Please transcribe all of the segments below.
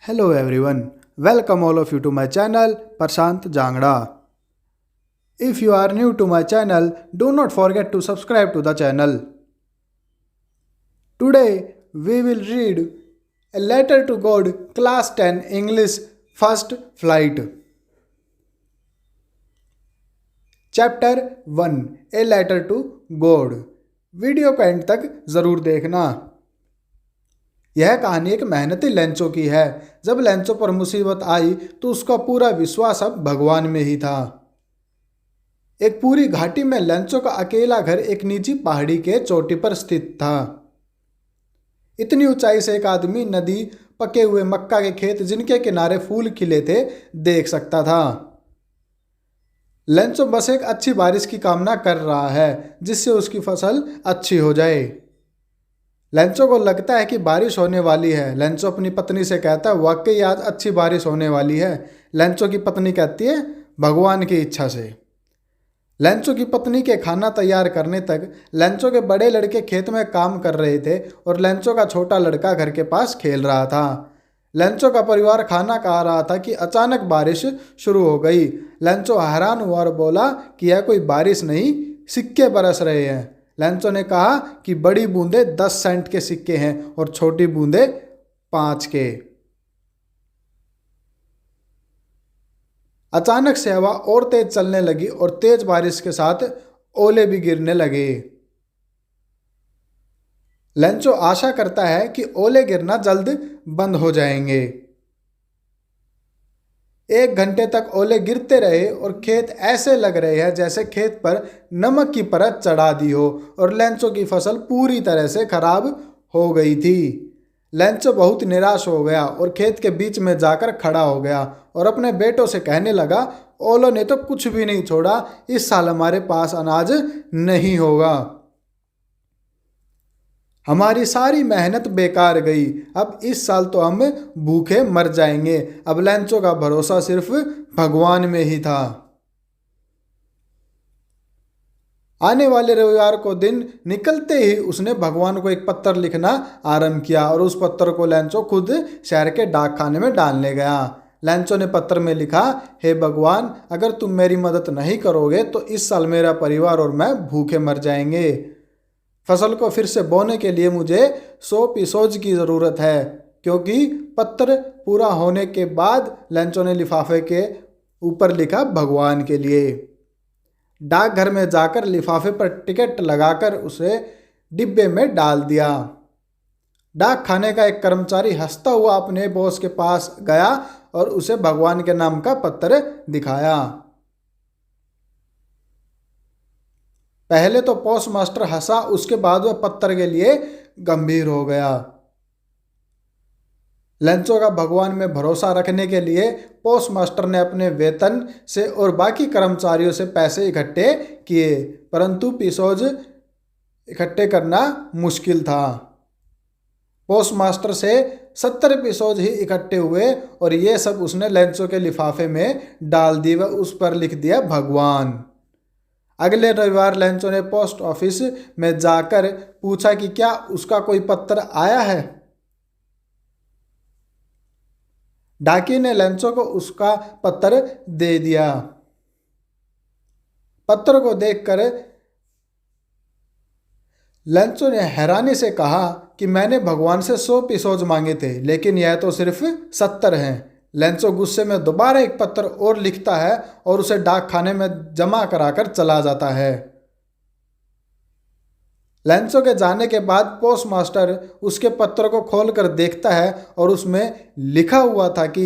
Hello everyone, welcome all of you to my channel Prashant Jangda. If you are new to my channel, do not forget to subscribe to the channel. Today we will read A Letter to God Class 10 English First Flight. Chapter 1 A Letter to God. Video को and तक ज़रूर देखना। यह कहानी एक मेहनती Lencho की है। जब लेंचो पर मुसीबत आई तो उसका पूरा विश्वास अब भगवान में ही था। एक पूरी घाटी में लेंचो का अकेला घर एक निजी पहाड़ी के चोटी पर स्थित था। इतनी ऊंचाई से एक आदमी नदी, पके हुए मक्का के खेत जिनके किनारे फूल खिले थे, देख सकता था। लेंचो बस एक अच्छी बारिश की कामना कर रहा है जिससे उसकी फसल अच्छी हो जाए। लेंचो को लगता है कि बारिश होने वाली है। लेंचो अपनी पत्नी से कहता है, वाकई आज अच्छी बारिश होने वाली है। लेंचो की पत्नी कहती है, भगवान की इच्छा से। लेंचो की पत्नी के खाना तैयार करने तक लेंचो के बड़े लड़के खेत में काम कर रहे थे और लेंचो का छोटा लड़का घर के पास खेल रहा था। लेंचो का परिवार खाना खा रहा था कि अचानक बारिश शुरू हो गई। लेंचो हैरान हुआ और बोला कि यह कोई बारिश नहीं, सिक्के बरस रहे हैं। लेंचो ने कहा कि बड़ी बूंदे 10 सेंट के सिक्के हैं और छोटी बूंदे 5 के। अचानक से हवा और तेज चलने लगी और तेज बारिश के साथ ओले भी गिरने लगे। लेंचो आशा करता है कि ओले गिरना जल्द बंद हो जाएंगे। 1 घंटे तक ओले गिरते रहे और खेत ऐसे लग रहे हैं जैसे खेत पर नमक की परत चढ़ा दी हो और लेंचो की फसल पूरी तरह से खराब हो गई थी। लेंचो बहुत निराश हो गया और खेत के बीच में जाकर खड़ा हो गया और अपने बेटों से कहने लगा, ओलों ने तो कुछ भी नहीं छोड़ा, इस साल हमारे पास अनाज नहीं होगा। हमारी सारी मेहनत बेकार गई। अब इस साल तो हम भूखे मर जाएंगे। अब लेंचो का भरोसा सिर्फ भगवान में ही था। आने वाले रविवार को दिन निकलते ही उसने भगवान को एक पत्र लिखना आरंभ किया और उस पत्र को लेंचो खुद शहर के डाकखाने में डालने गया। लेंचो ने पत्र में लिखा, हे भगवान, अगर तुम मेरी मदद नहीं करोगे तो इस साल मेरा परिवार और मैं भूखे मर जाएंगे। फसल को फिर से बोने के लिए मुझे 100 पिसोज की ज़रूरत है। क्योंकि पत्र पूरा होने के बाद लेंचो ने लिफाफे के ऊपर लिखा, भगवान के लिए। डाकघर में जाकर लिफाफे पर टिकट लगाकर उसे डिब्बे में डाल दिया। डाक खाने का एक कर्मचारी हंसता हुआ अपने बॉस के पास गया और उसे भगवान के नाम का पत्र दिखाया। पहले तो पोस्ट मास्टर हंसा, उसके बाद वह पत्र के लिए गंभीर हो गया। लेंचो का भगवान में भरोसा रखने के लिए पोस्ट मास्टर ने अपने वेतन से और बाकी कर्मचारियों से पैसे इकट्ठे किए, परंतु पिसोज इकट्ठे करना मुश्किल था। पोस्ट मास्टर से 70 पिसोज ही इकट्ठे हुए और ये सब उसने लेंचो के लिफाफे में डाल दिए व उस पर लिख दिया, भगवान। अगले रविवार लेंचो ने पोस्ट ऑफिस में जाकर पूछा कि क्या उसका कोई पत्र आया है। डाकी ने लेंचो को उसका पत्र दे दिया। पत्र को देखकर लेंचो ने हैरानी से कहा कि मैंने भगवान से 100 पिसोज मांगे थे, लेकिन यह तो सिर्फ 70 हैं। लेंचो गुस्से में दोबारा एक पत्र और लिखता है और उसे डाक खाने में जमा कराकर चला जाता है। लेंचो के जाने के बाद पोस्ट मास्टर उसके पत्र को खोलकर देखता है और उसमें लिखा हुआ था कि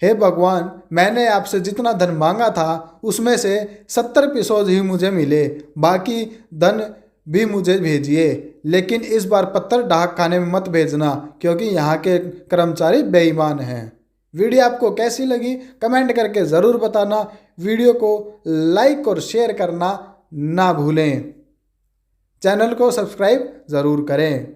हे भगवान, मैंने आपसे जितना धन मांगा था उसमें से 70 पिसोज ही मुझे मिले, बाकी धन भी मुझे भेजिए, लेकिन इस बार पत्र डाक खाने में मत भेजना क्योंकि यहाँ के कर्मचारी बेईमान हैं। वीडियो आपको कैसी लगी कमेंट करके ज़रूर बताना। वीडियो को लाइक और शेयर करना ना भूलें। चैनल को सब्सक्राइब ज़रूर करें।